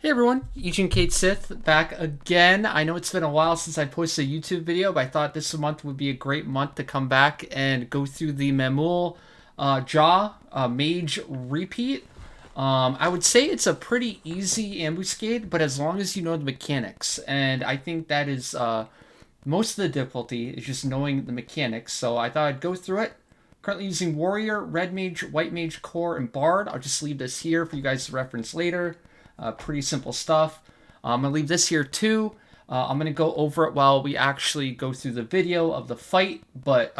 Hey everyone, Agent Kate Sith back again. I know it's been a while since I posted a YouTube video, but I thought this month would be a great month to come back and go through the Mamool Mage repeat. I would say it's a pretty easy ambuscade, but as long as you know the mechanics, and I think that is most of the difficulty is just knowing the mechanics. So I thought I'd go through it. Currently using Warrior, Red Mage, White Mage, Core, and Bard. I'll just leave this here for you guys to reference later. Pretty simple stuff. I'm going to leave this here too. I'm going to go over it while we actually go through the video of the fight. But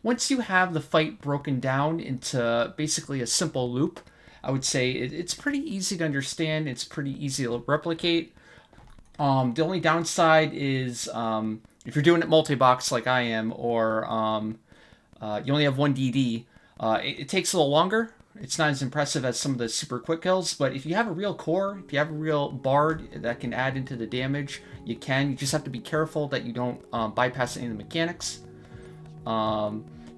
once you have the fight broken down into basically a simple loop, I would say it's pretty easy to understand. It's pretty easy to replicate. The only downside is if you're doing it multi-box like I am, or you only have one DD, it takes a little longer. It's not as impressive as some of the super quick kills, but if you have a real core, if you have a real bard that can add into the damage, you can. You just have to be careful that you don't bypass any of the mechanics.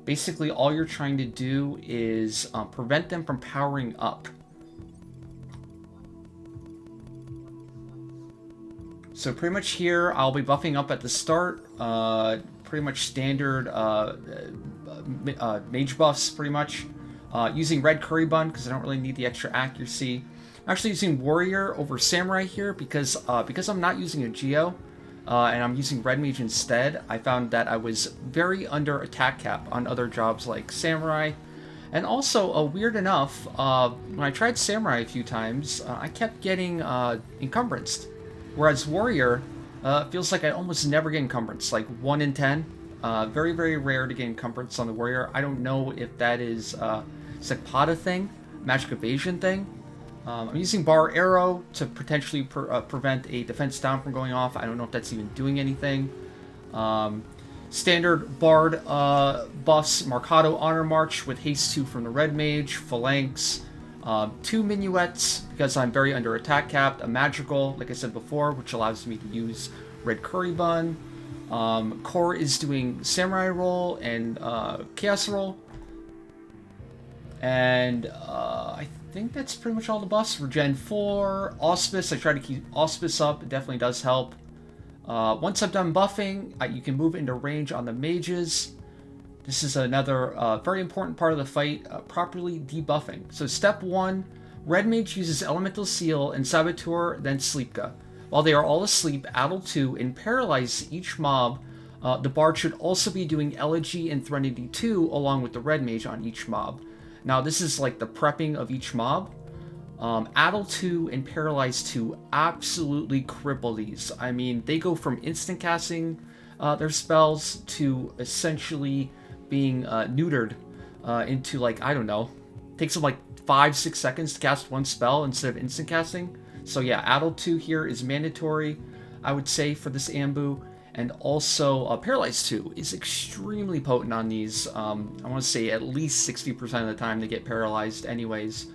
Basically, all you're trying to do is prevent them from powering up. So pretty much here, I'll be buffing up at the start. Pretty much standard mage buffs, pretty much. Using red curry bun because I don't really need the extra accuracy. I'm actually using warrior over samurai here because I'm not using a geo and I'm using red mage instead. I found that I was very under attack cap on other jobs like samurai, and also weird enough, when I tried samurai a few times, I kept getting encumbranced, whereas warrior feels like I almost never get encumbrance, like 1 in 10. Very, very rare to get encumbrance on the warrior. I don't know if that is Sekpada thing, magic evasion thing. I'm using bar arrow to potentially prevent a defense down from going off. I don't know if that's even doing anything. Standard bard buffs, Marcado Honor March with haste 2 from the red mage, phalanx, 2 minuets because I'm very under attack capped, a magical, like I said before, which allows me to use red curry bun. Core is doing samurai roll and chaos roll. And I think that's pretty much all the buffs for Gen 4. Auspice, I try to keep Auspice up. It definitely does help. Once I'm done buffing, you can move into range on the mages. This is another very important part of the fight, properly debuffing. So step 1, Red Mage uses Elemental Seal and Saboteur, then Sleepka. While they are all asleep, Addle 2 and paralyze each mob. The Bard should also be doing Elegy and Threnody 2 along with the Red Mage on each mob. Now this is like the prepping of each mob. Addle 2 and Paralyze 2 absolutely cripple these. I mean, they go from instant casting their spells to essentially being neutered into, like, I don't know, takes them like 5-6 seconds to cast one spell instead of instant casting. So yeah, Addle 2 here is mandatory, I would say, for this Ambu. And also, Paralyze 2 is extremely potent on these. I want to say at least 60% of the time they get paralyzed anyways.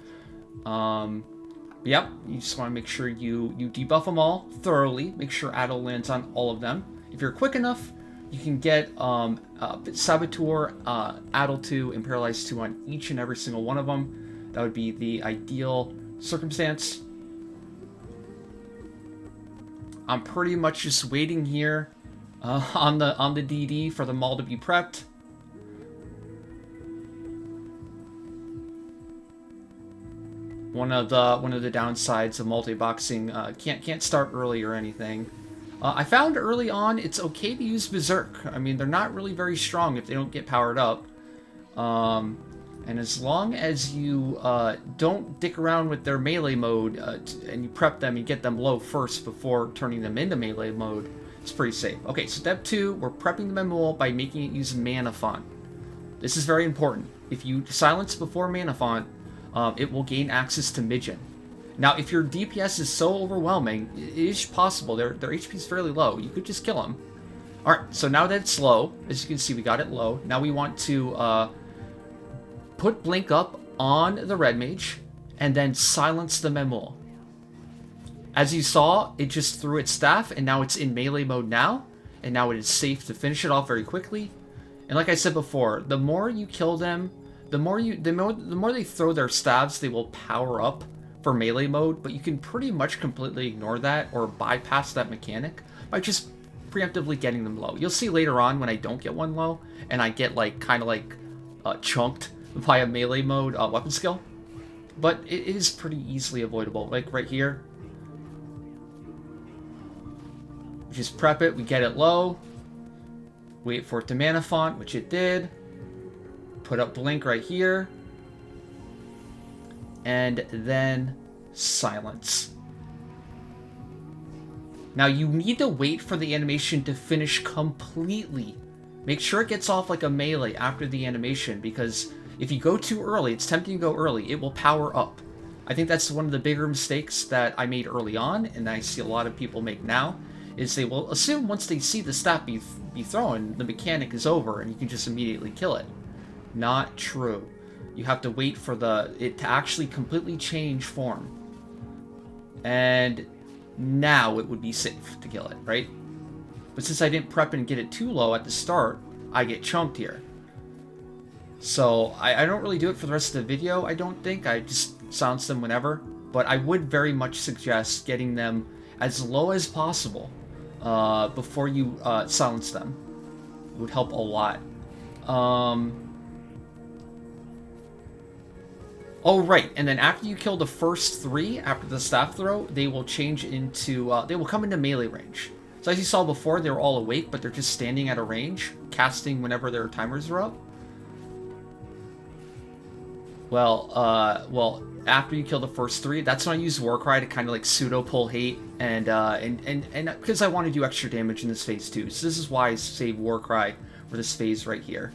Yep, you just want to make sure you debuff them all thoroughly. Make sure Addle lands on all of them. If you're quick enough, you can get Saboteur, Addle 2, and Paralyze 2 on each and every single one of them. That would be the ideal circumstance. I'm pretty much just waiting here on the DD for them all to be prepped. One of the downsides of multi-boxing, can't start early or anything. I found early on it's okay to use Berserk. I mean, they're not really very strong if they don't get powered up. And as long as you don't dick around with their melee mode and you prep them and get them low first before turning them into melee mode, it's pretty safe. Okay, so step 2, we're prepping the Mamool by making it use Mana Font. This is very important. If you silence before Mana Font, it will gain access to Midgen. Now, if your DPS is so overwhelming, it is possible. Their HP is fairly low. You could just kill them. Alright, so now that it's low, as you can see, we got it low. Now we want to put Blink up on the Red Mage, and then silence the Mamool. As you saw, it just threw its staff, and now it's in melee mode now, and now it is safe to finish it off very quickly. And like I said before, the more you kill them, the more they throw their staves, they will power up for melee mode, but you can pretty much completely ignore that or bypass that mechanic by just preemptively getting them low. You'll see later on when I don't get one low and I get like kind of like chunked by a melee mode weapon skill, but it is pretty easily avoidable. Like right here, we just prep it, we get it low, wait for it to mana font, which it did, put up blink right here, and then silence. Now you need to wait for the animation to finish completely. Make sure it gets off like a melee after the animation, because if you go too early, it's tempting to go early, it will power up. I think that's one of the bigger mistakes that I made early on, and I see a lot of people make now, is they will assume once they see the stat be thrown, the mechanic is over and you can just immediately kill it. Not true. You have to wait for it to actually completely change form. And now it would be safe to kill it, right? But since I didn't prep and get it too low at the start, I get chunked here. So I don't really do it for the rest of the video, I don't think. I just silence them whenever. But I would very much suggest getting them as low as possible before you silence them. It would help a lot. Oh, right, and then after you kill the first 3, after the staff throw, they will change into, they will come into melee range. So as you saw before, they were all awake, but they're just standing at a range, casting whenever their timers are up. Well, after you kill the first 3, that's when I use Warcry to kind of like pseudo pull hate, and because I want to do extra damage in this phase too. So this is why I save Warcry for this phase right here.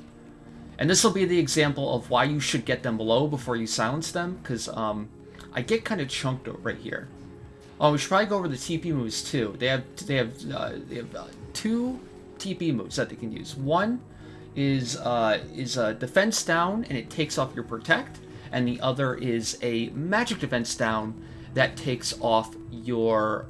And this will be the example of why you should get them low before you silence them, because I get kind of chunked right here. Oh, we should probably go over the TP moves too. They have 2 TP moves that they can use. One is a defense down and it takes off your protect, and the other is a magic defense down that takes off your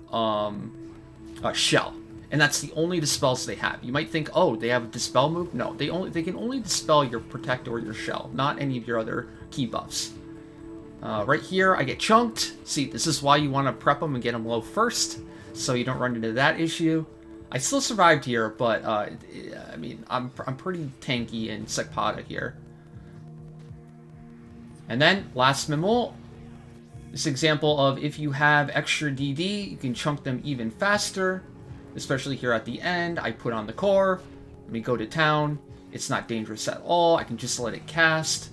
shell. And that's the only dispels they have. You might think, oh, they have a dispel move. No, they can only dispel your protect or your shell, not any of your other key buffs. Right here, I get chunked. See, this is why you want to prep them and get them low first, so you don't run into that issue. I still survived here, but I mean, I'm pretty tanky in Sekpada here. And then last Mamool. This example of if you have extra DD, you can chunk them even faster. Especially here at the end, I put on the core, let me go to town, it's not dangerous at all, I can just let it cast,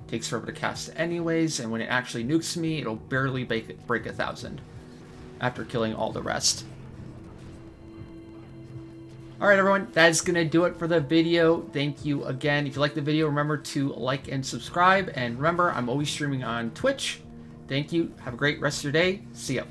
takes forever to cast anyways, and when it actually nukes me, it'll barely break 1,000 after killing all the rest. Alright everyone, that is going to do it for the video. Thank you again. If you like the video, remember to like and subscribe, and remember, I'm always streaming on Twitch. Thank you, have a great rest of your day, see ya.